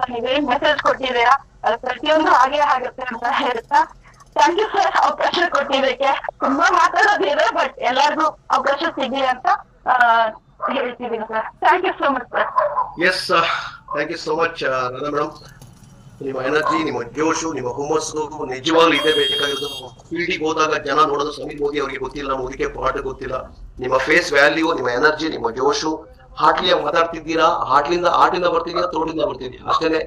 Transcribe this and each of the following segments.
ನನಗೆ ಮೆಸೇಜ್ ಕೊಟ್ಟಿದ್ದೀರಾ, ಅದು ಪ್ರತಿಯೊಂದು ಹಾಗೆ ಆಗುತ್ತೆ ಅಂತ ಹೇಳ್ತಾ ಥ್ಯಾಂಕ್ ಯು ಸರ್ ಅವಕಾಶ ಕೊಟ್ಟಿದ್ದಕ್ಕೆ. ತುಂಬಾ ಮಾತಾಡೋದಿದೆ ಬಟ್ ಎಲ್ಲರಿಗೂ ಅವಕಾಶ ಸಿಗ್ಲಿ ಅಂತ ಹೇಳ್ತಿದ್ದೀನಿ sir. Thank you so much sir. Yes, thank you so much Radha madam. ನಿಮ್ಮ ಎನರ್ಜಿ, ನಿಮ್ಮ ಜೋಶು, ನಿಮ್ಮ ಹುಮ್ಮಸ್ಸು ನಿಜವಾಗ್ಲೂ ಇದೇ ಬೇಕಾಗಿರೋದು. ಫೀಲ್ಡಿಗೆ ಹೋದಾಗ ಜನ ನೋಡೋದು ಸಮೀರ್ ಮೋದಿ ಅವರಿಗೆ ಗೊತ್ತಿಲ್ಲ, ಮೋದಿಗೆ ಪಾಠ ಗೊತ್ತಿಲ್ಲ. ನಿಮ್ಮ ಫೇಸ್ ವ್ಯಾಲ್ಯೂ, ನಿಮ್ಮ ಎನರ್ಜಿ, ನಿಮ್ಮ ಜೋಶು, ಹಾಟ್ಲಿಯಾಗಿ ಮಾತಾಡ್ತಿದ್ದೀರಾ, ಆಟಿಂದ ಬರ್ತಿದ್ದೀರಾ, ತೋಟಿಂದ ಬರ್ತಿದ್ದೀರಾ, ಅಷ್ಟೇನೆ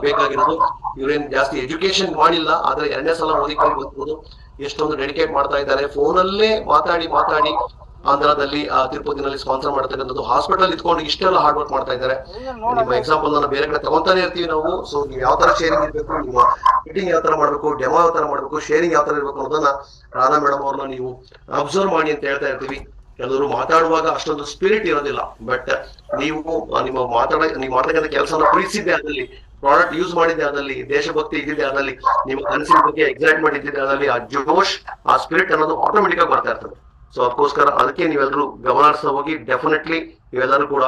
ಬೇಕಾಗಿರೋದು. ಇವ್ರೇನ್ ಜಾಸ್ತಿ ಎಜುಕೇಶನ್ ಮಾಡಿಲ್ಲ, ಆದ್ರೆ 2ನೇ ಸಲ ಮೋದಿ ಕೈ ಗೊತ್ತಿರೋದು ಎಷ್ಟೊಂದು ಡೆಡಿಕೇಟ್ ಮಾಡ್ತಾ ಇದ್ದಾರೆ. ಫೋನಲ್ಲೇ ಮಾತಾಡಿ ಆಂಧ್ರದಲ್ಲಿ ತಿರುಪತಿನಲ್ಲಿ ಸ್ಪಾನ್ಸರ್ ಮಾಡ್ತಕ್ಕಂಥದ್ದು, ಹಾಸ್ಪಿಟಲ್ ಇಟ್ಕೊಂಡು ಇಷ್ಟೆಲ್ಲ ಹಾರ್ಡ್ ವರ್ಕ್ ಮಾಡ್ತಾ ಇದ್ದಾರೆ. ನಿಮ್ಮ ಎಕ್ಸಾಂಪಲ್ ನಾನು ಬೇರೆ ಕಡೆ ತಗೊಂತಾನೆ ಇರ್ತೀವಿ ನಾವು. ಸೊ ನೀವು ಯಾವ ತರ ಶೇರಿಂಗ್ ಇರ್ಬೇಕು, ನಿಮ್ಮ ಮೀಟಿಂಗ್ ಯಾವ ತರ ಮಾಡ್ಬೇಕು, ಡೆಮೋ ಯಾವ ತರ ಮಾಡ್ಬೇಕು, ಶೇರಿಂಗ್ ಯಾವ ತರ ಇರ್ಬೇಕು ಅನ್ನೋದನ್ನ ರಾಧಾ ಮೇಡಮ್ ಅವ್ರನ್ನ ನೀವು ಅಬ್ಸರ್ವ್ ಮಾಡಿ ಅಂತ ಹೇಳ್ತಾ ಇರ್ತೀವಿ. ಕೆಲವರು ಮಾತಾಡುವಾಗ ಅಷ್ಟೊಂದು ಸ್ಪಿರಿಟ್ ಇರೋದಿಲ್ಲ, ಬಟ್ ನೀವು ನೀವು ಮಾಡ್ತಕ್ಕಂಥ ಕೆಲಸನ ಪ್ರೀತಿಸಿದ್ದೆ ಆದಲ್ಲಿ, ಪ್ರಾಡಕ್ಟ್ ಯೂಸ್ ಮಾಡಿದ್ದೆ ಆದಲ್ಲಿ, ದೇಶಭಕ್ತಿ ಇದ್ದಿದ್ದೆ ಆದಲ್ಲಿ, ನಿಮ್ಮ ಕನಸಿನ ಬಗ್ಗೆ ಎಕ್ಸೈಟ್ಮೆಂಟ್ ಇದ್ದಿದ್ದೆ ಆದಲ್ಲಿ, ಆ ಜೋಶ್, ಆ ಸ್ಪಿರಿಟ್ ಅನ್ನೋದು ಆಟೋಮೆಟಿಕ್ ಆಗಿ ಬರ್ತಾ ಇರ್ತದೆ. ಸೊ ಅದಕ್ಕೋಸ್ಕರ ಅದಕ್ಕೆ ನೀವೆಲ್ಲರೂ ಗಮನಿಸ್ತಾ ಹೋಗಿ ಡೆಫಿನೆಟ್ಲಿ ನೀವೆಲ್ಲರೂ ಕೂಡ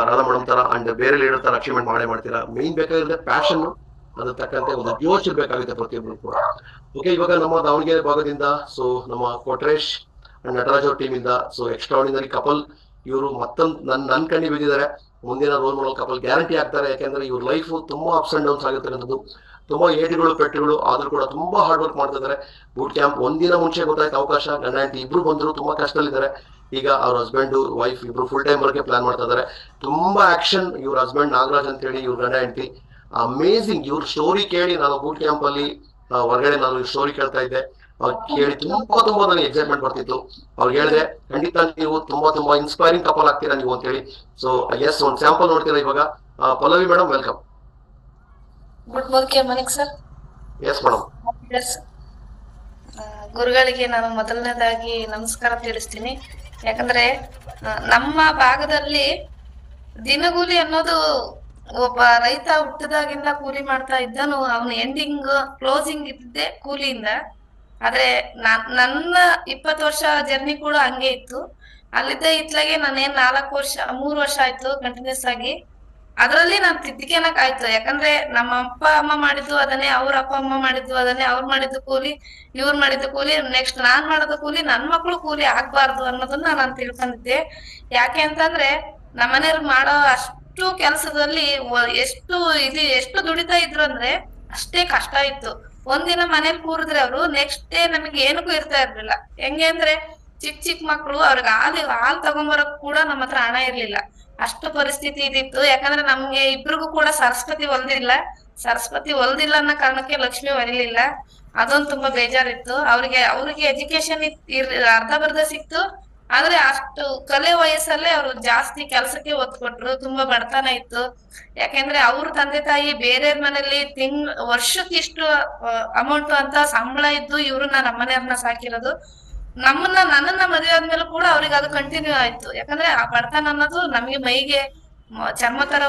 ರಾಧಾ ಮೇಡಮ್ ತರ ಅಂಡ್ ಬೇರೆ ಲೀಡರ್ ತರ ಅಚೀವ್ಮೆಂಟ್ ಮಾಡ್ತೀರಾ. ಮೇನ್ ಬೇಕಾಗಿರುತ್ತೆ ಪ್ಯಾಷನ್, ಅದ್ರ ತಕ್ಕಂತೆ ಒಂದು ಜೋಶ್ ಬೇಕಾಗುತ್ತೆ ಪ್ರತಿಯೊಬ್ಬರು ಕೂಡ. ಓಕೆ, ಇವಾಗ ನಮ್ಮ ದಾವಣಗೆರೆ ಭಾಗದಿಂದ ಸೊ ನಮ್ಮ ಕೊಟ್ರೇಶ್ ಅಂಡ್ ನಟರಾಜ್ ಅವ್ರ ಟೀಮ್ ಇಂದ ಸೊ ಎಕ್ಸ್ಟ್ರಾರ್ಡಿನರಿ ಕಪಲ್, ಇವರು ಮತ್ತೊಂದು ನನ್ನ ಕಣ್ಣಿ ಬಿದ್ದಿದ್ದಾರೆ. ಮುಂದಿನ ರೋಲ್ ಮಾಡಲ್ ಕಪಲ್ ಗ್ಯಾರಂಟಿ ಆಗ್ತಾರೆ. ಯಾಕೆಂದ್ರೆ ಇವ್ರ ಲೈಫ್ ತುಂಬಾ ಅಪ್ಸ್ ಅಂಡ್ ಡೌನ್ಸ್ ಆಗಿರ್ತಕ್ಕಂಥದ್ದು, ತುಂಬಾ ಏಟುಗಳು ಪೆಟ್ಟುಗಳು ಆದ್ರೂ ಕೂಡ ತುಂಬಾ ಹಾರ್ಡ್ ವರ್ಕ್ ಮಾಡ್ತಾ ಇದ್ದಾರೆ. ಬೂಟ್ ಕ್ಯಾಂಪ್ ಒಂದಿನ ಮುಂಚೆ ಗೊತ್ತಾಯ್ತು ಅವಕಾಶ, ಗಂಡ ಹೆಂಡತಿ ಇಬ್ರು ಬಂದ್ರು, ತುಂಬಾ ಕಷ್ಟದಲ್ಲಿದ್ದಾರೆ. ಈಗ ಅವ್ರ ಹಸ್ಬೆಂಡ್ ವೈಫ್ ಇಬ್ರು ಫುಲ್ ಟೈಮ್ ವರ್ಗೆ ಪ್ಲಾನ್ ಮಾಡ್ತಾ ಇದ್ದಾರೆ. ತುಂಬಾ ಆಕ್ಷನ್. ಇವ್ರ ಹಸ್ಬೆಂಡ್ ನಾಗರಾಜ್ ಅಂತ ಹೇಳಿ, ಇವ್ರ ಗಂಡ ಹೆಂಡತಿ ಅಮೇಸಿಂಗ್. ಇವ್ರ ಸ್ಟೋರಿ ಕೇಳಿ ನಾನು ಬೂಟ್ ಕ್ಯಾಂಪ್ ಅಲ್ಲಿ ಹೊರಗಡೆ ನಾನು ಸ್ಟೋರಿ ಕೇಳ್ತಾ ಇದ್ದೆ, ಕೇಳಿ ತುಂಬಾ ನನಗೆ ಎಕ್ಸೈಟ್ಮೆಂಟ್ ಬರ್ತಿತ್ತು. ಅವ್ರಿಗೆ ಹೇಳಿದೆ ಖಂಡಿತ ನೀವು ತುಂಬಾ ಇನ್ಸ್ಪೈರಿಂಗ್ ಕಪಲ್ ಆಗ್ತೀರಾ ನೀವು ಅಂತ ಹೇಳಿ. ಸೊ ಎಸ್, ಒಂದು ಸ್ಯಾಂಪಲ್ ನೋಡ್ತೀರಾ ಇವಾಗ. Pallavi madam, welcome. Good morning sir. Yes madam. ಗುರುಗಳಿಗೆ ನಾನು ಮೊದಲನೇದಾಗಿ ನಮಸ್ಕಾರ ತಿಳಿಸ್ತೀನಿ. ಯಾಕಂದ್ರೆ ನಮ್ಮ ಭಾಗದಲ್ಲಿ ದಿನಗೂಲಿ ಅನ್ನೋದು ಒಬ್ಬ ರೈತ ಹುಟ್ಟಿದಾಗಿಂದ ಕೂಲಿ ಮಾಡ್ತಾ ಇದ್ದನು, ಅವನು ಎಂಡಿಂಗ್ ಕ್ಲೋಸಿಂಗ್ ಇದ್ದಿದ್ದೆ ಕೂಲಿಯಿಂದ. ಆದ್ರೆ ನನ್ನ 20 ವರ್ಷ ಜರ್ನಿ ಕೂಡ ಹಂಗೆ ಇತ್ತು. ಅಲ್ಲಿದ್ದ ಇತ್ಲಾಗೆ ನಾನೇನ್ 3 ವರ್ಷ ಆಯ್ತು ಕಂಟಿನ್ಯೂಸ್ ಆಗಿ ಅದ್ರಲ್ಲಿ ನಾನ್ ತಿದ್ದಿಕೆನಕ್ ಆಯ್ತು. ಯಾಕಂದ್ರೆ ನಮ್ಮ ಅಪ್ಪ ಅಮ್ಮ ಮಾಡಿದ್ದು ಅದನ್ನೇ, ಅವ್ರ ಅಪ್ಪ ಅಮ್ಮ ಮಾಡಿದ್ದು ಅದನ್ನೇ, ಅವ್ರು ಮಾಡಿದ್ದು ಕೂಲಿ, ಇವ್ರು ಮಾಡಿದ್ದು ಕೂಲಿ, ನೆಕ್ಸ್ಟ್ ನಾನ್ ಮಾಡೋದು ಕೂಲಿ, ನನ್ ಮಕ್ಳು ಕೂಲಿ ಆಗ್ಬಾರ್ದು ಅನ್ನೋದನ್ನ ನಾನ್ ತಿಳ್ಕೊಂಡಿದ್ದೆ. ಯಾಕೆ ಅಂತಂದ್ರೆ ನಮ್ಮನೆಯವ್ರು ಮಾಡೋ ಅಷ್ಟು ಕೆಲ್ಸದಲ್ಲಿ ಎಷ್ಟು ದುಡಿತಾ ಇದ್ರು ಅಂದ್ರೆ ಅಷ್ಟೇ ಕಷ್ಟ ಇತ್ತು. ಒಂದಿನ ಮನೇಲಿ ಕೂರಿದ್ರೆ ಅವ್ರು ನೆಕ್ಸ್ಟ್ ಡೇ ನಮಗೆ ಏನಕ್ಕೂ ಇರ್ತಾ ಇರ್ಲಿಲ್ಲ. ಹೆಂಗೆ ಅಂದ್ರೆ ಚಿಕ್ಕ ಮಕ್ಳು ಅವ್ರಿಗೆ ಹಾಲ್ ತಗೊಂಬರಕ್ ಕೂಡ ನಮ್ಮ ಹತ್ರ ಹಣ ಇರ್ಲಿಲ್ಲ, ಅಷ್ಟು ಪರಿಸ್ಥಿತಿ ಇದಿತ್ತು. ಯಾಕಂದ್ರೆ ನಮ್ಗೆ ಇಬ್ರಿಗೂ ಕೂಡ ಸರಸ್ವತಿ ಹೊಲ್ದಿಲ್ಲ ಅನ್ನೋ ಕಾರಣಕ್ಕೆ ಲಕ್ಷ್ಮಿ ಹೊಲಿಲಿಲ್ಲ. ಅದೊಂದು ತುಂಬಾ ಬೇಜಾರಿತ್ತು. ಅವ್ರಿಗೆ ಎಜುಕೇಶನ್ ಅರ್ಧ ಬರ್ಧ ಸಿಕ್ತು, ಆದ್ರೆ ಅಷ್ಟು ಕಲೆ ವಯಸ್ಸಲ್ಲೇ ಅವ್ರು ಜಾಸ್ತಿ ಕೆಲ್ಸಕ್ಕೆ ಒತ್ತು ಕೊಟ್ರು. ತುಂಬಾ ಬಡತನ ಇತ್ತು. ಯಾಕೆಂದ್ರೆ ಅವ್ರ ತಂದೆ ತಾಯಿ ಬೇರೆ ಮನೇಲಿ ವರ್ಷಕ್ಕೆ ಇಷ್ಟು ಅಮೌಂಟ್ ಅಂತ ಸಂಬಳ ಇದ್ದು ಇವ್ರನ್ನ ನಮ್ಮನೆಯವ್ರನ್ನ ಸಾಕಿರೋದು. ನನ್ನನ್ನ ಮದುವೆ ಆದ್ಮೇಲೆ ಕೂಡ ಅವ್ರಿಗೆ ಅದು ಕಂಟಿನ್ಯೂ ಆಯ್ತು. ಯಾಕಂದ್ರೆ ಆ ಬಡತನ ಅನ್ನೋದು ನಮ್ಗೆ ಮೈಗೆ ಚರ್ಮ ತರ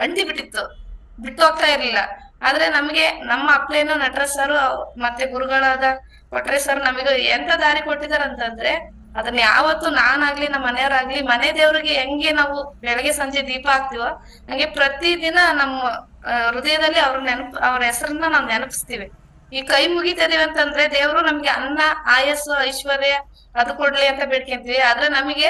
ಅಂಟಿ ಬಿಟ್ಟು ಹೋಗ್ತಾ ಇರ್ಲಿಲ್ಲ. ಆದ್ರೆ ನಮ್ಗೆ ನಮ್ಮ ಅಪ್ಲೇನು ನಟರಾಜ್ ಸರ್ ಮತ್ತೆ ಗುರುಗಳಾದ ಕೊಟ್ರೆ ಸರ್ ನಮಗೆ ಎಂತ ದಾರಿ ಕೊಟ್ಟಿದಾರ ಅಂತಂದ್ರೆ, ಅದನ್ನ ಯಾವತ್ತು ನಾನಾಗ್ಲಿ ನಮ್ಮ ಮನೆಯವರಾಗ್ಲಿ ಮನೆ ದೇವ್ರಿಗೆ ಹೆಂಗೆ ನಾವು ಬೆಳಗ್ಗೆ ಸಂಜೆ ದೀಪ ಹಾಕ್ತಿವೋ ಹಂಗೆ ಪ್ರತಿದಿನ ನಮ್ಮ ಹೃದಯದಲ್ಲಿ ಅವ್ರ ಹೆಸರನ್ನ ನಾವ್ ನೆನಪಿಸ್ತೀವಿ. ಈ ಕೈ ಮುಗಿತಿದೀವಿ ಅಂತಂದ್ರೆ ದೇವ್ರು ನಮ್ಗೆ ಅನ್ನ, ಆಯಸ್ಸು, ಐಶ್ವರ್ಯ ಅದು ಕೊಡ್ಲಿ ಅಂತ ಬೇಡ್ಕೊಂತೀವಿ. ಆದ್ರೆ ನಮಗೆ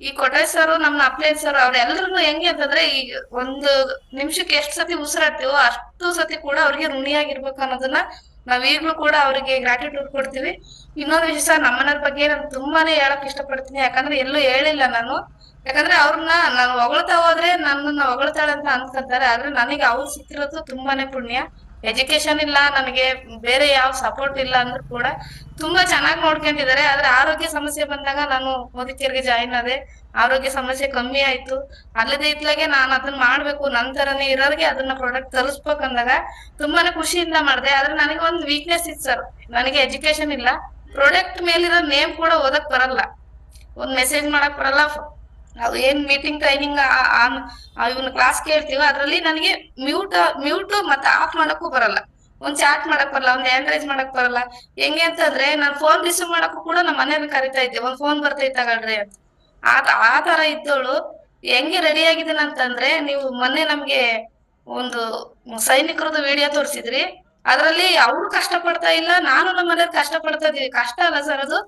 ಈ ಕೊಟ್ರೆ ಸರ್, ನಮ್ಮ ಅಪ್ಲೇನ್ ಸರ್, ಅವ್ರೆಲ್ರು ಹೆಂಗೆ ಅಂತಂದ್ರೆ ಈ ಒಂದು ನಿಮಿಷಕ್ಕೆ ಎಷ್ಟು ಸತಿ ಉಸಿರಾಡ್ತೀವೋ ಅಷ್ಟು ಸತಿ ಕೂಡ ಅವ್ರಿಗೆ ಋಣಿಯಾಗಿರ್ಬೇಕು ಅನ್ನೋದನ್ನ ನಾವ್ ಈಗ್ಲೂ ಕೂಡ ಅವ್ರಿಗೆ ಗ್ರಾಟಿಟ್ಯೂಡ್ ಕೊಡ್ತೀವಿ. ಇನ್ನೊಂದು ವಿಷಯ ನಮ್ಮನವ್ರ ಬಗ್ಗೆ ನಾನು ತುಂಬಾನೇ ಹೇಳಕ್ ಇಷ್ಟಪಡ್ತೀನಿ. ಯಾಕಂದ್ರೆ ಎಲ್ಲೂ ಹೇಳಿಲ್ಲ ನಾನು. ಯಾಕಂದ್ರೆ ಅವ್ರನ್ನ ನಾನು ಹೊಗಳ್ತಾ ಹೋದ್ರೆ ನನ್ನನ್ನ ಹೊಗಳ್ತಾಳೆ ಅಂತ ಅನ್ಕೊಂತಾರೆ. ಆದ್ರೆ ನನಗೆ ಅವ್ರು ಸಿಕ್ಕಿರೋದು ತುಂಬಾನೇ ಪುಣ್ಯ. ಎಜುಕೇಶನ್ ಇಲ್ಲ, ನನಗೆ ಬೇರೆ ಯಾವ ಸಪೋರ್ಟ್ ಇಲ್ಲ ಅಂದ್ರೂ ಕೂಡ ತುಂಬಾ ಚೆನ್ನಾಗಿ ನೋಡ್ಕೊಂಡಿದ್ದಾರೆ. ಆದ್ರೆ ಆರೋಗ್ಯ ಸಮಸ್ಯೆ ಬಂದಾಗ ನಾನು ಮೋದಿಕೇರ್ಗೆ ಜಾಯಿನ್ ಆದೆ. ಆರೋಗ್ಯ ಸಮಸ್ಯೆ ಕಮ್ಮಿ ಆಯ್ತು. ಅಲ್ಲದೆ ಇತ್ಲಾಗೆ ನಾನು ಅದನ್ನ ಮಾಡ್ಬೇಕು, ನನ್ ತರನೇ ಇರೋರಿಗೆ ಅದನ್ನ ಪ್ರಾಡಕ್ಟ್ ತರಿಸ್ಬೇಕಂದಾಗ ತುಂಬಾನೇ ಖುಷಿಯಿಂದ ಮಾಡಿದೆ. ಆದ್ರೆ ನನಗೆ ಒಂದು ವೀಕ್ನೆಸ್ ಇತ್ತು ಸರ್, ನನಗೆ ಎಜುಕೇಶನ್ ಇಲ್ಲ. ಪ್ರಾಡಕ್ಟ್ ಮೇಲಿರೋ ನೇಮ್ ಕೂಡ ಓದಕ್ ಬರಲ್ಲ, ಒಂದ್ ಮೆಸೇಜ್ ಮಾಡಕ್ ಬರಲ್ಲ. ಅವ್ ಏನ್ ಮೀಟಿಂಗ್ ಟ್ರೈನಿಂಗ್ ಇವನ್ ಕ್ಲಾಸ್ ಕೇಳ್ತೀವ ಅದ್ರಲ್ಲಿ ನನಗೆ ಮ್ಯೂಟ್ ಮತ್ತೆ ಆಫ್ ಮಾಡಕ್ಕೂ ಬರಲ್ಲ, ಒಂದ್ ಚಾಟ್ ಮಾಡಕ್ ಬರಲ್ಲ, ಒಂದ್ ಹ್ಯಾಂಡ್ ರೈಸ್ ಮಾಡಕ್ ಬರಲ್ಲ. ಹೆಂಗೆ ಅಂತಂದ್ರೆ ನಾನ್ ಫೋನ್ ರಿಸೀವ್ ಮಾಡಕ್ಕೂ ಕೂಡ ನಮ್ಮ ಮನೇಲಿ ಕರಿತಾ ಇದ್ದೆ, ಒಂದ್ ಫೋನ್ ಬರ್ತೈತೆ ತಗೊಳ್ರಿ ಅಂತ. ಆ ತರ ಇದ್ದವಳು ಹೆಂಗೆ ರೆಡಿ ಆಗಿದ್ದೀನಿ ಅಂತಂದ್ರೆ, ನೀವು ಮೊನ್ನೆ ನಮ್ಗೆ ಒಂದು ಸೈನಿಕರದ್ದು ವಿಡಿಯೋ ತೋರಿಸಿದ್ರಿ. ಅದ್ರಲ್ಲಿ ಅವ್ರು ಕಷ್ಟ ಪಡ್ತಾ ಇಲ್ಲ, ನಾನು ನಮ್ಮ ಮನೆಯವ್ರು ಕಷ್ಟ ಪಡ್ತಾ ಇದೀವಿ. ಕಷ್ಟ ಅಲ್ಲ ಸರ್ ಅದು.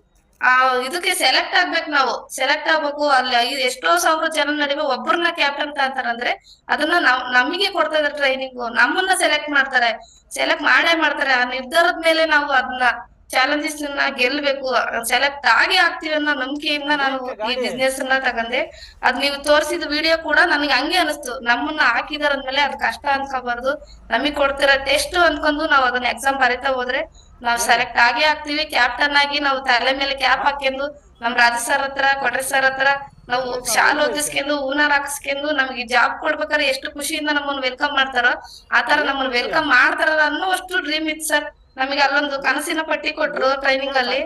ಇದಕ್ಕೆ ಸೆಲೆಕ್ಟ್ ಆಗ್ಬೇಕು, ನಾವು ಸೆಲೆಕ್ಟ್ ಆಗ್ಬೇಕು. ಅಲ್ಲಿ ಎಷ್ಟೋ ಸಾವಿರ ಜನ ನಡುವೆ ಒಬ್ಬರನ್ನ ಕ್ಯಾಪ್ಟನ್ ಅಂತಾರಂದ್ರೆ ಅದನ್ನ ನಮಗೆ ಕೊಡ್ತಾ ಇದಾರೆ ಟ್ರೈನಿಂಗ್. ನಮ್ಮನ್ನ ಸೆಲೆಕ್ಟ್ ಮಾಡ್ತಾರೆ, ಸೆಲೆಕ್ಟ್ ಮಾಡೇ ಮಾಡ್ತಾರೆ. ಆ ನಿರ್ಧಾರದ ಮೇಲೆ ನಾವು ಅದನ್ನ ಚಾಲೆಂಜಸ್ ಗೆಲ್ಬೇಕು. ಸೆಲೆಕ್ಟ್ ಆಗೇ ಆಗ್ತೀವಿ ಅನ್ನೋ ನಂಬಿಕೆಯಿಂದ ನಾನು ಈ ಬಿಸ್ನೆಸ್ ನ ತಗಂದೆ. ಅದ್ ನೀವು ತೋರಿಸಿದ ವಿಡಿಯೋ ಕೂಡ ನನಗೆ ಹಂಗೆ ಅನಿಸ್ತು. ನಮ್ಮನ್ನ ಹಾಕಿದಾರಂದ್ಮೇಲೆ ಅದ್ ಕಷ್ಟ ಅನ್ಕೋಬಾರ್ದು, ನಮಗ್ ಕೊಡ್ತಿರೋ ಟೆಸ್ಟ್ ಅನ್ಕೊಂಡು ನಾವು ಅದನ್ನ ಎಕ್ಸಾಮ್ ಬರೀತಾ ಹೋದ್ರೆ ನಾವು ಸೆಲೆಕ್ಟ್ ಆಗೇ ಆಗ್ತೀವಿ. ಕ್ಯಾಪ್ಟನ್ ಆಗಿ ನಾವು ತಲೆ ಮೇಲೆ ಕ್ಯಾಪ್ ಹಾಕೊಂಡು ನಮ್ ರಾಜ ಸರ್ ಹತ್ರ, ಕೊಟ್ರೆ ಸರ್ ಹತ್ರ ನಾವು ಶಾಲ್ ಓದಿಸ್ಕೊಂಡು ಹೂನಾರ್ ಹಾಕಿಸ್ಕೊಂಡು ನಮ್ಗೆ ಜಾಬ್ ಕೊಡ್ಬೇಕಾದ್ರೆ ಎಷ್ಟು ಖುಷಿಯಿಂದ ನಮ್ಮನ್ನ ವೆಲ್ಕಮ್ ಮಾಡ್ತಾರೋ ಆತರ ನಮ್ಮನ್ನ ವೆಲ್ಕಮ್ ಮಾಡ್ತಾರಲ್ಲ ಅನ್ನೋ ಅಷ್ಟು ಡ್ರೀಮ್ ಇತ್ತು ಸರ್. ನಮಗೆ ಅಲ್ಲೊಂದು ಕನಸಿನ ಪಟ್ಟಿ ಕೊಟ್ರು ಟ್ರೈನಿಂಗ್ ಅಲ್ಲಿ.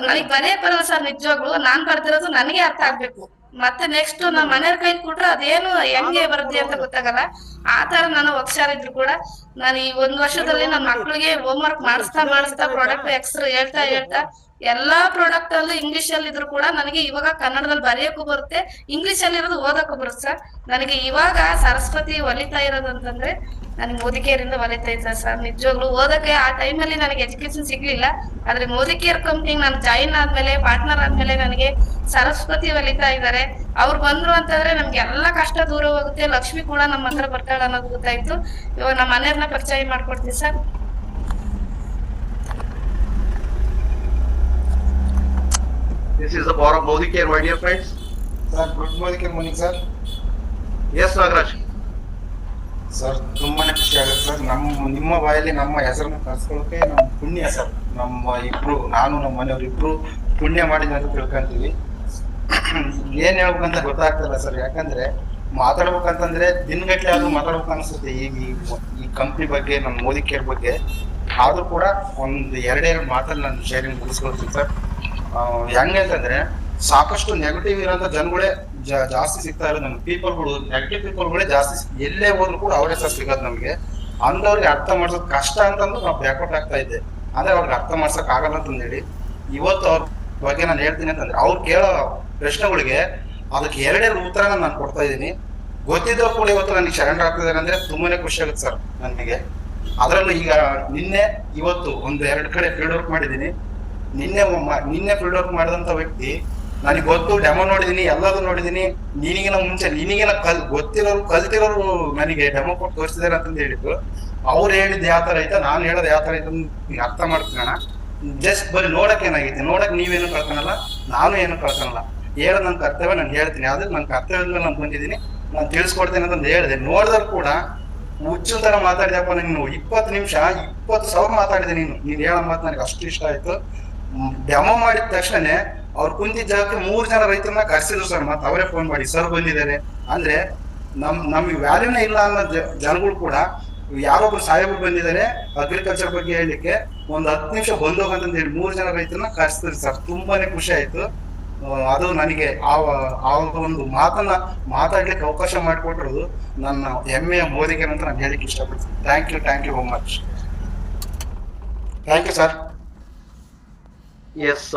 ನನಗ್ ಬರೇ ಬರಲ್ಲ ಸರ್, ನಿಜವಾಗ್ಲು ನಾನ್ ಬರ್ತಿರೋದು ನನಗೆ ಅರ್ಥ ಆಗ್ಬೇಕು. ಮತ್ತೆ ನೆಕ್ಸ್ಟ್ ನಮ್ಮ ಮನೆಯವ್ರ ಕೈ ಕೊಟ್ರೆ ಅದೇನು ಹೆಂಗೆ ಬರುತ್ತೆ ಅಂತ ಗೊತ್ತಾಗಲ್ಲ. ಆ ತರ ನಾನು ಒಕ್ಷಾರಿದ್ರು ಕೂಡ ನಾನು ಈ 1 ವರ್ಷದಲ್ಲಿ ನನ್ನ ಮಕ್ಳಿಗೆ ಹೋಮ್ ವರ್ಕ್ ಮಾಡಿಸ್ತಾ ಪ್ರಾಡಕ್ಟ್ ಹೆಸರು ಹೇಳ್ತಾ ಎಲ್ಲಾ ಪ್ರಾಡಕ್ಟ್ ಅಲ್ಲೂ ಇಂಗ್ಲಿಷ್ ಅಲ್ಲಿ ಇದ್ರು ಕೂಡ ನನಗೆ ಇವಾಗ ಕನ್ನಡದಲ್ಲಿ ಬರೆಯಕ್ಕೂ ಬರುತ್ತೆ, ಇಂಗ್ಲಿಷ್ ಅಲ್ಲಿ ಇರೋದು ಓದಕ್ಕೂ ಬರುತ್ತೆ ಸರ್. ನನಗೆ ಇವಾಗ ಸರಸ್ವತಿ ಒಲಿತಾ ಇರೋದು ಅಂತಂದ್ರೆ ನನಗೆ ಮೋದಿಕೇರಿಂದ ಒಲಿತಾ ಇದ್ದ ಸರ್. ನಿಜವಾಗ್ಲು ಓದಕ್ಕೆ ಆ ಟೈಮಲ್ಲಿ ನನಗೆ ಎಜುಕೇಶನ್ ಸಿಗ್ಲಿಲ್ಲ. ಆದ್ರೆ ಮೋದಿಕೇರ್ ಕಂಪ್ನಿಗೆ ನಾನು ಜಾಯಿನ್ ಆದ್ಮೇಲೆ, ಪಾರ್ಟ್ನರ್ ಆದ್ಮೇಲೆ ನನಗೆ ಸರಸ್ವತಿ ಒಲಿತಾ ಇದ್ದಾರೆ. ಅವ್ರು ಬಂದ್ರು ಅಂತಂದ್ರೆ ನಮ್ಗೆ ಎಲ್ಲಾ ಕಷ್ಟ ದೂರ ಹೋಗುತ್ತೆ, ಲಕ್ಷ್ಮಿ ಕೂಡ ನಮ್ಮ ಹತ್ರ ಬರ್ತಾಳ ಅನ್ನೋದು ಗೊತ್ತಾಯ್ತು. ಇವಾಗ ನಮ್ಮ ಮನೆಯವ್ರನ್ನ ಪರಿಚಯ ಮಾಡ್ಕೊಡ್ತೀವಿ sir. This is the power of Modicare, my dear friends. Sir, good morning, sir. Yes, Nagaraj. Sir ತುಂಬಾನೇ ಖುಷಿ ಆಗುತ್ತೆ ಸರ್. ನಿಮ್ಮ ಬಾಯಲ್ಲಿ ನಮ್ಮ ಹೆಸರನ್ನ ಕಳ್ಸ್ಕೊಳ್ಳೋಕೆ ನಮ್ಮ ಪುಣ್ಯ ಸರ್. ನಾನು ನಮ್ಮ ಮನೆಯವ್ರು ಇಬ್ರು ಪುಣ್ಯ ಮಾಡಿದ ಅಂತ ತಿಳ್ಕೊಂತೀವಿ. ಏನ್ ಹೇಳ್ಬೇಕಂತ ಗೊತ್ತಾಗ್ತಲ್ಲ ಸರ್. ಯಾಕಂದ್ರೆ ಮಾತಾಡ್ಬೇಕಂತಂದ್ರೆ ದಿನಗಟ್ಲೆ ಆದ್ರೂ ಮಾತಾಡ್ಬೇಕು ಅನ್ಸುತ್ತೆ ಈ ಕಂಪ್ನಿ ಬಗ್ಗೆ, ನಮ್ಮ ಮೋದಿಕೇರ್ ಬಗ್ಗೆ. ಆದ್ರೂ ಕೂಡ ಒಂದು ಎರಡೆರಡು ಮಾತಲ್ಲಿ ನಾನು ಶೇರಿಂಗ್ ಮುಗಿಸ್ಕೊಳ್ತೀನಿ ಸರ್. ಹೆಂಗೆ ಅಂತಂದ್ರೆ ಸಾಕಷ್ಟು ನೆಗೆಟಿವ್ ಇರೋಂಥ ಜನಗಳೇ ಜಾಸ್ತಿ ಸಿಗ್ತಾ ಇರೋದು ನಮ್ಗೆ. ಪೀಪಲ್ಗಳು, ನೆಗೆಟಿವ್ ಪೀಪಲ್ಗಳೇ ಜಾಸ್ತಿ. ಎಲ್ಲೇ ಹೋದ್ರು ಕೂಡ ಅವರೇ ಸರ್ ಸಿಗೋದು ನಮ್ಗೆ. ಅಂದವ್ರಿಗೆ ಅರ್ಥ ಮಾಡ್ಸೋದು ಕಷ್ಟ ಅಂತಂದು ನಾವು ಬ್ಯಾಕ್ಔಟ್ ಆಗ್ತಾ ಇದ್ದೆ. ಅಂದ್ರೆ ಅವ್ರಿಗೆ ಅರ್ಥ ಮಾಡ್ಸಕ್ ಆಗಲ್ಲ ಅಂತಂದೇಳಿ ಇವತ್ತು ಅವ್ರ ಬಗ್ಗೆ ನಾನು ಹೇಳ್ತೀನಿ ಅಂತಂದ್ರೆ ಅವ್ರು ಕೇಳೋ ಪ್ರಶ್ನೆಗಳಿಗೆ ಅದಕ್ಕೆ ಎರಡೆರಡು ಉತ್ತರನ ನಾನು ಕೊಡ್ತಾ ಇದ್ದೀನಿ. ಗೊತ್ತಿದ್ರು ಕೂಡ ಇವತ್ತು ನನಗೆ ಶರಣ್ ಆಗ್ತಿದ್ದಾರೆ ಅಂದ್ರೆ ತುಂಬಾನೇ ಖುಷಿ ಆಗುತ್ತೆ ಸರ್ ನನಗೆ. ಅದರಲ್ಲೂ ಈಗ ಇವತ್ತು ಒಂದು 2 ಕಡೆ ಫೀಲ್ಡ್ ವರ್ಕ್ ಮಾಡಿದ್ದೀನಿ. ನಿನ್ನೆ ಫೀಲ್ಡ್ ವರ್ಕ್ ಮಾಡಿದಂತ ವ್ಯಕ್ತಿ ನನಗೆ ಗೊತ್ತು, ಡೆಮೋ ನೋಡಿದೀನಿ, ಎಲ್ಲದೂ ನೋಡಿದೀನಿ. ನಿನಗಿನ ಮುಂಚೆ ನಿನಗಿನ ಕಲ್ತಿರೋರು ನನಗೆ ಡೆಮೋ ಕೊಟ್ಟು ತೋರಿಸಿದಾರೆ ಅಂತಂದು ಹೇಳಿದ್ರು. ಅವ್ರು ಹೇಳಿದ್ ಯಾವ ತರ ಐತೆ, ನಾನು ಹೇಳೋದು ಯಾವ ತರ ಐತೆ ಅಂತ ಅರ್ಥ ಮಾಡ್ಕೊಳ್ಳೋಣ. ಜಸ್ಟ್ ಬರೀ ನೋಡಕ್ ಏನಾಗೈತಿ, ನೋಡಕ್ ನೀವೇನು ಕಳ್ಕೊಳಲ್ಲ, ನಾನು ಏನು ಕಳ್ಕೊಳಲ್ಲ. ಹೇಳೋದು ನನ್ನ ಕರ್ತವ್ಯ, ನಾನು ಹೇಳ್ತೀನಿ. ಆದ್ರೆ ನನ್ನ ಕರ್ತವ್ಯದಲ್ಲಿ ನಾನು ಬಂದಿದ್ದೀನಿ, ನಾನು ತಿಳಿಸ್ಕೊಡ್ತೇನೆ ಅಂತಂದು ಹೇಳಿದೆ. ನೋಡಿದ್ರು ಕೂಡ ಹುಚ್ಚು ತರ ಮಾತಾಡಿದಪ್ಪ. ನೀನು 20 ನಿಮಿಷ 20,000 ಮಾತಾಡಿದೆ. ನೀನು ಹೇಳೋ ಮಾತು ನನಗೆ ಅಷ್ಟು ಇಷ್ಟ ಆಯ್ತು. ಡೆಮೋ ಮಾಡಿದ ತಕ್ಷಣ ಅವ್ರು ಕುಂತಿದ್ದ ಜಾಗಕ್ಕೆ 3 ಜನ ರೈತರನ್ನ ಕರ್ಸಿದ್ರು ಸರ್. ಮತ್ತೆ ಅವರೇ ಫೋನ್ ಮಾಡಿ ಸರ್ ಬಂದಿದ್ದಾರೆ ಅಂದ್ರೆ ನಮ್ಗೆ ವ್ಯಾಲ್ಯೂನೇ ಇಲ್ಲ ಅನ್ನೋ ಜನಗಳು ಕೂಡ ಯಾರೊಬ್ರು ಸಾಹೇಬರು ಬಂದಿದ್ದಾರೆ ಅಗ್ರಿಕಲ್ಚರ್ ಬಗ್ಗೆ ಹೇಳಲಿಕ್ಕೆ, ಒಂದು 10 ನಿಮಿಷ ಬಂದೋಗಂತಂದು ಹೇಳಿ 3 ಜನ ರೈತರನ್ನ ಕರ್ಸಿದ್ರು ಸರ್. ತುಂಬಾನೇ ಖುಷಿ ಆಯ್ತು. ಅದು ನನಗೆ ಆ ಒಂದು ಮಾತನ್ನ ಮಾತಾಡ್ಲಿಕ್ಕೆ ಅವಕಾಶ ಮಾಡಿಕೊಟ್ಟಿರೋದು ನನ್ನ ಹೆಮ್ಮೆಯ ಮೋದಿಕೇರ್ ಅಂತ ನಾನು ಹೇಳಿಕ್ಕೆ ಇಷ್ಟಪಡ್ತೀನಿ. Thank you much. Thank you sir. Yes,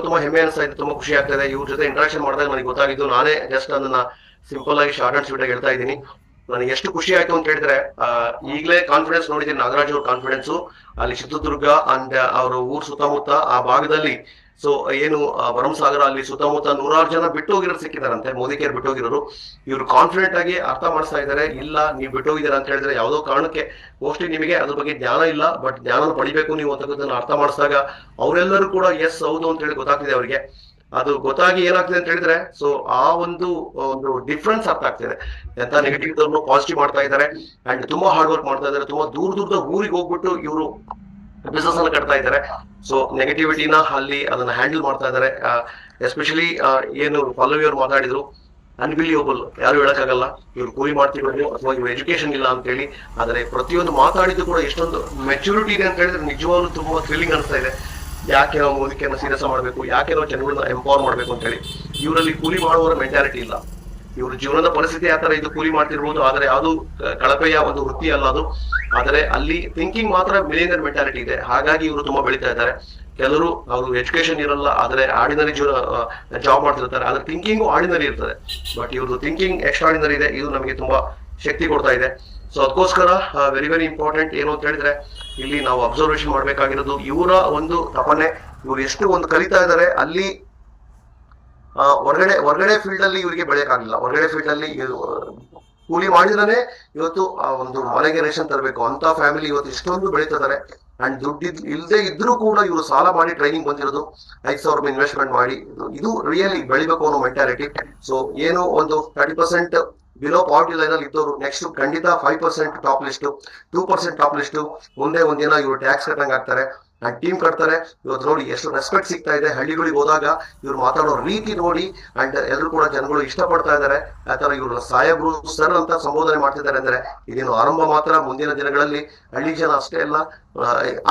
ತುಂಬಾ ಹೆಮ್ಮೆ ಅನಿಸ್ತಾ ಇದೆ, ತುಂಬಾ ಖುಷಿ ಆಗ್ತಾ ಇದೆ. ಇವ್ರ ಜೊತೆ ಇಂಟ್ರಾಕ್ಷನ್ ಮಾಡಿದಾಗ ನನಗೆ ಗೊತ್ತಾಗಿದ್ದು, ನಾನೇ ಜಸ್ಟ್ ಅದನ್ನ ಸಿಂಪಲ್ ಆಗಿ ಶಾರ್ಟ್ ಅಂಡ್ ಸ್ವೀಟ್ ಆಗಿ ಹೇಳ್ತಾ ಇದ್ದೀನಿ. ನನಗೆ ಎಷ್ಟು ಖುಷಿ ಆಯ್ತು ಅಂತ ಹೇಳಿದ್ರೆ, ಈಗಲೇ ಕಾನ್ಫಿಡೆನ್ಸ್ ನೋಡಿದ್ದೀನಿ ನಾಗರಾಜ್ ಅವ್ರ ಕಾನ್ಫಿಡೆನ್ಸ್ ಅಲ್ಲಿ ಚಿತ್ರದುರ್ಗ ಅಂಡ್ ಅವ್ರ ಊರ್ ಸುತ್ತಮುತ್ತ ಆ ಭಾಗದಲ್ಲಿ. ಸೊ ಏನು ಭರಮಸಾಗರ ಅಲ್ಲಿ ಸುತ್ತಮುತ್ತ 100 ಜನ ಬಿಟ್ಟೋಗಿರೋರು ಸಿಕ್ಕಿದಾರಂತೆ, ಮೋದಿಕೇರ್ ಬಿಟ್ಟೋಗಿರೋರು. ಇವ್ರು ಕಾನ್ಫಿಡೆಂಟ್ ಆಗಿ ಅರ್ಥ ಮಾಡಿಸ್ತಾ ಇದ್ದಾರೆ. ಇಲ್ಲ ನೀವು ಬಿಟ್ಟೋಗಿದ್ದೀರಾ ಅಂತ ಹೇಳಿದ್ರೆ ಯಾವುದೋ ಕಾರಣಕ್ಕೆ ಮೋಸ್ಟ್ಲಿ ನಿಮಗೆ ಅದ್ರ ಬಗ್ಗೆ ಜ್ಞಾನ ಇಲ್ಲ, ಬಟ್ ಜ್ಞಾನ ಪಡಿಬೇಕು ನೀವು ಅಂತಕ್ಕಂಥದ್ದನ್ನ ಅರ್ಥ ಮಾಡಿಸಿದಾಗ ಅವರೆಲ್ಲರೂ ಕೂಡ ಎಸ್ ಹೌದು ಅಂತ ಹೇಳಿ ಗೊತ್ತಾಗ್ತಿದೆ ಅವರಿಗೆ. ಅದು ಗೊತ್ತಾಗಿ ಏನಾಗ್ತಿದೆ ಅಂತ ಹೇಳಿದ್ರೆ, ಸೊ ಆ ಒಂದು ಡಿಫ್ರೆನ್ಸ್ ಅರ್ಥ ಆಗ್ತಿದೆ. ಎಂತ ನೆಗೆಟಿವ್ ಪಾಸಿಟಿವ್ ಮಾಡ್ತಾ ಇದ್ದಾರೆ ಅಂಡ್ ತುಂಬಾ ಹಾರ್ಡ್ ವರ್ಕ್ ಮಾಡ್ತಾ ಇದ್ದಾರೆ. ತುಂಬಾ ದೂರದ ಊರಿಗೆ ಹೋಗ್ಬಿಟ್ಟು ಇವರು ಬಿಸ್ನೆಸ್ ಅನ್ನ ಕಟ್ತಾ ಇದ್ದಾರೆ. ಸೊ ನೆಗೆಟಿವಿಟಿನ ಅಲ್ಲಿ ಅದನ್ನ ಹ್ಯಾಂಡಲ್ ಮಾಡ್ತಾ ಇದ್ದಾರೆ. ಎಸ್ಪೆಷಲಿ ಏನು ಪಲ್ಲವಿ ಅವ್ರು ಮಾತಾಡಿದ್ರು, ಅನ್ಬಿಲಿಯಬಲ್, ಯಾರು ಹೇಳಕ್ಕಾಗಲ್ಲ ಇವ್ರು ಕೂಲಿ ಮಾಡ್ತಿರೋದು ಅಥವಾ ಇವ್ರು ಎಜುಕೇಶನ್ ಇಲ್ಲ ಅಂತ ಹೇಳಿ. ಆದರೆ ಪ್ರತಿಯೊಂದು ಮಾತಾಡಿದ್ದು ಕೂಡ ಎಷ್ಟೊಂದು ಮೆಚುರಿಟಿ ಇದೆ ಅಂತ ಹೇಳಿದ್ರೆ ನಿಜವಾಗ್ಲೂ ತುಂಬಾ ಥ್ರಿಲ್ಲಿಂಗ್ ಅನಿಸ್ತಾ ಇದೆ. ಯಾಕೆ ನಾವು ಮೋದಿಕೇರ್ನ ಸೀರಿಯಸ್ ಮಾಡಬೇಕು, ಯಾಕೆ ನಾವು ಜನಗಳನ್ನ ಎಂಪವರ್ ಮಾಡ್ಬೇಕು ಅಂತ ಹೇಳಿ. ಇವರಲ್ಲಿ ಕೂಲಿ ಮಾಡುವವರ ಮೆಂಟಾಲಿಟಿ ಇಲ್ಲ. ಇವ್ರ ಜೀವನದ ಪರಿಸ್ಥಿತಿ ಆ ತರ ಇದು, ಕೂಲಿ ಮಾಡ್ತಿರ್ಬೋದು, ಆದ್ರೆ ಯಾವುದು ಕಳಪೆಯ ಒಂದು ವೃತ್ತಿ ಅಲ್ಲ ಅದು. ಆದರೆ ಅಲ್ಲಿ ಥಿಂಕಿಂಗ್ ಮಾತ್ರ ಮಿಲಿಯನರ್ ಮೆಂಟಾಲಿಟಿ ಇದೆ. ಹಾಗಾಗಿ ಇವರು ತುಂಬಾ ಬೆಳೀತಾ ಇದ್ದಾರೆ. ಕೆಲವರು ಅವರು ಎಜುಕೇಶನ್ ಇರಲ್ಲ, ಆದ್ರೆ ಆರ್ಡಿನರಿ ಜಾಬ್ ಮಾಡ್ತಿರ್ತಾರೆ, ಆದ್ರೆ ಥಿಂಕಿಂಗು ಆರ್ಡಿನರಿ ಇರ್ತದೆ. ಬಟ್ ಇವ್ರದ್ದು ಥಿಂಕಿಂಗ್ ಎಕ್ಸ್ಟ್ರಾರ್ಡಿನರಿ ಇದೆ. ಇದು ನಮಗೆ ತುಂಬಾ ಶಕ್ತಿ ಕೊಡ್ತಾ ಇದೆ. ಸೊ ಅದಕ್ಕೋಸ್ಕರ ವೆರಿ ವೆರಿ ಇಂಪಾರ್ಟೆಂಟ್ ಏನು ಅಂತ ಹೇಳಿದ್ರೆ ಇಲ್ಲಿ ನಾವು ಅಬ್ಸರ್ವೇಷನ್ ಮಾಡ್ಬೇಕಾಗಿರೋದು ಇವರ ಒಂದು ತಪನೆ, ಇವ್ರು ಎಷ್ಟು ಒಂದು ಕಲಿತಾ ಇದ್ದಾರೆ ಅಲ್ಲಿ ಹೊರಗಡೆ ಫೀಲ್ಡ್ ಅಲ್ಲಿ ಇವರಿಗೆ ಬೆಳೆಯಕ್ಕಾಗಿಲ್ಲ. ಹೊರಗಡೆ ಫೀಲ್ಡ್ ಅಲ್ಲಿ ಕೂಲಿ ಮಾಡಿದ್ರೆ ಇವತ್ತು ಆ ಒಂದು ಮನೆಗೆ ರೇಷನ್ ತರಬೇಕು ಅಂತ ಫ್ಯಾಮಿಲಿ ಇವತ್ತು ಇಷ್ಟೊಂದು ಬೆಳೀತಿದ್ದಾರೆ. ಅಂಡ್ ದುಡ್ಡು ಇಲ್ಲದೆ ಇದ್ರೂ ಕೂಡ ಇವರು ಸಾಲ ಮಾಡಿ ಟ್ರೈನಿಂಗ್ ಬಂದಿರೋದು, 5,000 ಇನ್ವೆಸ್ಟ್ಮೆಂಟ್ ಮಾಡಿ. ಇದು ರಿಯಲಿ ಬೆಳಿಬೇಕು ಅನ್ನೋ ಮೆಂಟಾಲಿಟಿ. ಸೊ ಏನು ಒಂದು 30% ಬಿಲೋ ಪಾವರ್ಟಿ ಲೈನ್ ಅಲ್ಲಿ ಇದ್ದವರು ನೆಕ್ಸ್ಟ್ ಖಂಡಿತ 5% ಟಾಪ್ ಲಿಸ್ಟ್, 2% ಟಾಪ್ ಲಿಸ್ಟ್, ಮುಂದೆ ಒಂದಿನ ಇವರು ಟ್ಯಾಕ್ಸ್ ಕಟ್ಟಂಗ್ ಆಗ್ತಾರೆ ಅಂಡ್ ಟೀಮ್ ಕಟ್ತಾರೆ. ಇವತ್ತು ನೋಡಿ ಎಷ್ಟು ರೆಸ್ಪೆಕ್ಟ್ ಸಿಗ್ತಾ ಇದೆ. ಹಳ್ಳಿಗಳಿಗೆ ಹೋದಾಗ ಇವ್ರು ಮಾತಾಡೋ ರೀತಿ ನೋಡಿ ಅಂಡ್ ಎಲ್ಲರೂ ಕೂಡ ಜನಗಳು ಇಷ್ಟಪಡ್ತಾ ಇದ್ದಾರೆ. ಆ ತರ ಇವರು ಸಾಹೇಬ್ರು ಸರ್ ಅಂತ ಸಂಬೋಧನೆ ಮಾಡ್ತಿದ್ದಾರೆ ಅಂದ್ರೆ ಇದೇನು ಆರಂಭ ಮಾತ್ರ. ಮುಂದಿನ ದಿನಗಳಲ್ಲಿ ಹಳ್ಳಿ ಜನ ಅಷ್ಟೇ ಅಲ್ಲ,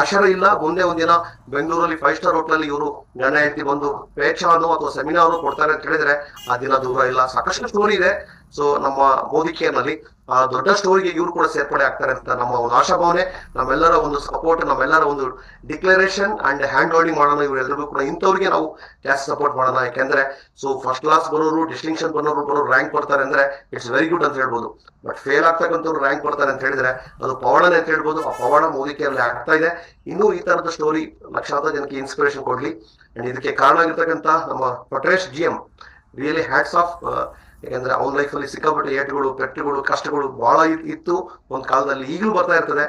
ಅಕ್ಷರ ಇಲ್ಲ, ಮುಂದೆ ಒಂದಿನ ಬೆಂಗಳೂರಲ್ಲಿ 5 ಸ್ಟಾರ್ ಹೋಟ್ಲಲ್ಲಿ ಇವರು ಗಂಡ ಹೆಂಡತಿ ಬಂದು ಪೇಚಾನು ಅಥವಾ ಸೆಮಿನಾರು ಕೊಡ್ತಾರೆ ಅಂತ ಹೇಳಿದ್ರೆ ಆ ದಿನ ದೂರ ಇಲ್ಲ. ಸಾಕಷ್ಟು ಸ್ಟೋರಿ ಇದೆ. ಸೊ ನಮ್ಮ ಮೋದಿ ಕೇರ್ನಲ್ಲಿ ಆ ದೊಡ್ಡ ಸ್ಟೋರಿಗೆ ಇವರು ಕೂಡ ಸೇರ್ಪಡೆ ಆಗ್ತಾರೆ ಅಂತ ನಮ್ಮ ಒಂದು ಆಶಾಭಾವನೆ, ನಮ್ಮೆಲ್ಲರ ಒಂದು ಸಪೋರ್ಟ್, ನಮ್ಮೆಲ್ಲರ ಒಂದು ಡಿಕ್ಲರೇಷನ್ ಅಂಡ್ ಹ್ಯಾಂಡ್ ಹೋಲ್ಡಿಂಗ್ ಮಾಡೋಣ. ಇವರೆಲ್ಲರಿಗೂ ಕೂಡ ಇಂಥವ್ರಿಗೆ ನಾವು ಜಾಸ್ತಿ ಸಪೋರ್ಟ್ ಮಾಡೋಣ. ಯಾಕೆಂದ್ರೆ ಸೊ ಫಸ್ಟ್ ಕ್ಲಾಸ್ ಬರೋರು, ಡಿಸ್ಟಿಂಕ್ಷನ್ ಬರೋರು ರ್ಯಾಂಕ್ ಬರ್ತಾರೆ ಅಂದ್ರೆ ಇಟ್ಸ್ ವೆರಿ ಗುಡ್ ಅಂತ ಹೇಳ್ಬೋದು. ಬಟ್ ಫೇಲ್ ಆಗ್ತಕ್ಕಂಥವ್ರು ರ್ಯಾಂಕ್ ಬರ್ತಾರೆ ಅಂತ ಹೇಳಿದ್ರೆ ಅದು ಪವಾಡನೆ ಅಂತ ಹೇಳ್ಬೋದು. ಆ ಪವಾಡ ಮೋದಿ ಕೇರ್ನಲ್ಲಿ ಆಗ್ತಾ ಇದೆ. ಇನ್ನೂ ಈ ತರದ ಸ್ಟೋರಿ ಲಕ್ಷಾಂತರ ಜನಕ್ಕೆ ಇನ್ಸ್ಪಿರೇಷನ್ ಕೊಡ್ಲಿ. ಅಂಡ್ ಇದಕ್ಕೆ ಕಾರಣ ಆಗಿರ್ತಕ್ಕಂಥ ನಮ್ಮ ಪಟ್ರೇಶ್ GM ರಿಯಲಿ ಹ್ಯಾಟ್ಸ್ ಆಫ್. ಯಾಕಂದ್ರೆ ಅವನ ಲೈಫಲ್ಲಿ ಸಿಕ್ಕಾಪಟ್ಟೆ ಏಟುಗಳು, ಪೆಟ್ಟುಗಳು, ಕಷ್ಟಗಳು ಬಹಳ ಇತ್ತು ಒಂದು ಕಾಲದಲ್ಲಿ, ಈಗಲೂ ಬರ್ತಾ ಇರ್ತದೆ.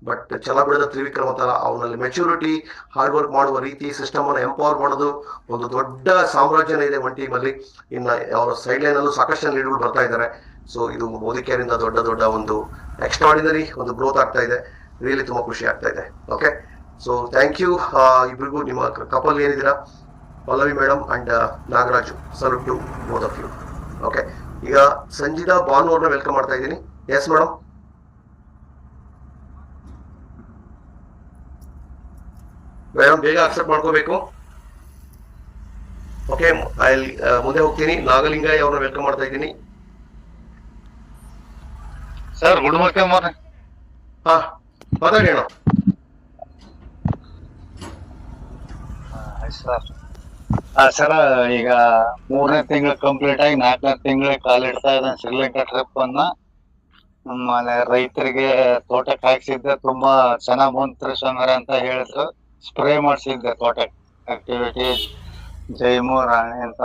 ಬಟ್ ಛಲ ಬಿಡದ ತ್ರಿವಿಕ್ರಮ ತರ ಅವನಲ್ಲಿ ಮೆಚುರಿಟಿ, ಹಾರ್ಡ್ ವರ್ಕ್ ಮಾಡುವ ರೀತಿ, ಸಿಸ್ಟಮ್ ಅನ್ನು ಎಂಪವರ್ ಮಾಡೋದು, ಒಂದು ದೊಡ್ಡ ಸಾಮ್ರಾಜ್ಯನೇ ಇದೆ ಒನ್ ಟೀಮ್ ಅಲ್ಲಿ. ಇನ್ನ ಅವರ ಸೈಡ್ ಲೈನ್ ಅಲ್ಲೂ ಸಾಕಷ್ಟು ಲೀಡ್ಗಳು ಬರ್ತಾ ಇದ್ದಾರೆ. ಸೊ ಇದು ಮೋದಿ ಕೇರಿಂದ ದೊಡ್ಡ ಒಂದು ಎಕ್ಸ್ಟ್ರಾರ್ಡಿನರಿ ಒಂದು ಗ್ರೋತ್ ಆಗ್ತಾ ಇದೆ. ರಿಯಲಿ ತುಂಬಾ ಖುಷಿ ಆಗ್ತಾ ಇದೆ. ಓಕೆ, ಸೊ ಥ್ಯಾಂಕ್ ಯು ಇಬ್ರಿಗೂ. ನಿಮ್ಮ ಕಪಲ್ ಏನಿದ್ದೀರಾ, Pallavi madam and Nagaraju, salute to both of you. Okay, ಈಗ ಸಂಜಿತಾ ಭಾನು ಅವ್ರನ್ನ ವೆಲ್ಕಮ್ ಮಾಡ್ತಾ ಇದ್ದೀನಿ. Yes madam. ಮೇಡಮ್ ಬೇಗ ಅಕ್ಸೆಪ್ಟ್ ಮಾಡ್ಕೋಬೇಕು. ಓಕೆ, ಮುಂದೆ ಹೋಗ್ತೀನಿ. ನಾಗಲಿಂಗಯ್ಯ ಅವ್ರನ್ನ ವೆಲ್ಕಮ್ ಮಾಡ್ತಾ ಇದ್ದೀನಿ. Sir good morning. ಹಾ, ಮಾತಾಡಿ ಅಣ್ಣ. ಸರ್ ಈಗ 3ನೇ ತಿಂಗಳು ಕಂಪ್ಲೀಟ್ ಆಗಿ 4ನೇ ತಿಂಗಳಿಗೆ ಕಾಲಿಡ್ತಾ ಇದ್ದಾನೆ ಶ್ರೀಲಂಕಾ ಟ್ರಿಪ್ ಅನ್ನ. ಆಮೇಲೆ ರೈತರಿಗೆ ತೋಟಕ್ಕೆ ಹಾಕ್ಸಿದ್ದೆ, ತುಂಬಾ ಚೆನ್ನಾಗ್ ಬಂತು ಸಂಗ್ರ ಅಂತ ಹೇಳಿದ್ರು. ಸ್ಪ್ರೇ ಮಾಡ್ಸಿದ್ದೆ ತೋಟಕ್ಕೆ, ಆಕ್ಟಿವಿಟಿ ಜೈಮು ರಾಣಿ ಅಂತ